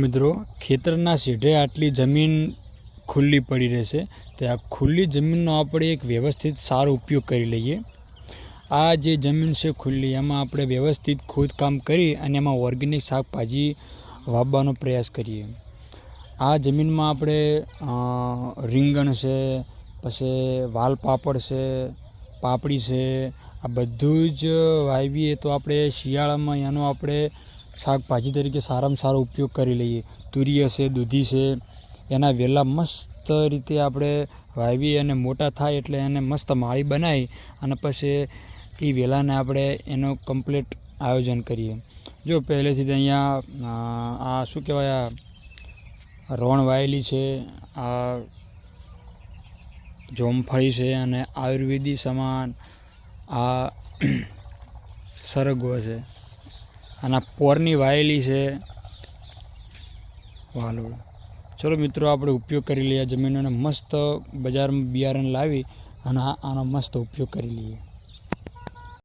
મિત્રો, ખેતરના શેઢે આટલી જમીન ખુલ્લી પડી રહેશે, તો આ ખુલ્લી જમીનનો આપણે એક વ્યવસ્થિત સારો ઉપયોગ કરી લઈએ. આ જે જમીન છે ખુલ્લી, એમાં આપણે વ્યવસ્થિત ખોદકામ કરી અને એમાં ઓર્ગેનિક શાકભાજી વાવવાનો પ્રયાસ કરીએ. આ જમીનમાં આપણે રીંગણ છે, પછી વાલ પાપડ છે, પાપડી છે, આ બધું જ વાવીએ તો આપણે શિયાળામાં એનો આપણે શાકભાજી તરીકે સારામાં સારો ઉપયોગ કરી લઈએ. તુરિયા છે, દૂધી છે, એના વેલા મસ્ત રીતે આપણે વાવીએ અને મોટા થાય એટલે એને મસ્ત માળી બનાવી અને પછી એ વેલાને આપણે એનો કમ્પ્લીટ આયોજન કરીએ. જો પહેલેથી જ અહીંયા આ શું કહેવાય, આ રોણ વાયેલી છે, આ જોમફળી છે અને આયુર્વેદિક સમાન આ સરગવો છે અને પોરની વાયેલી છે વાલોળ. ચલો મિત્રો, આપણે ઉપયોગ કરી લઈએ જમીનોને મસ્ત બજારમાં બિયારણ લાવી અને આનો મસ્ત ઉપયોગ કરી લઈએ.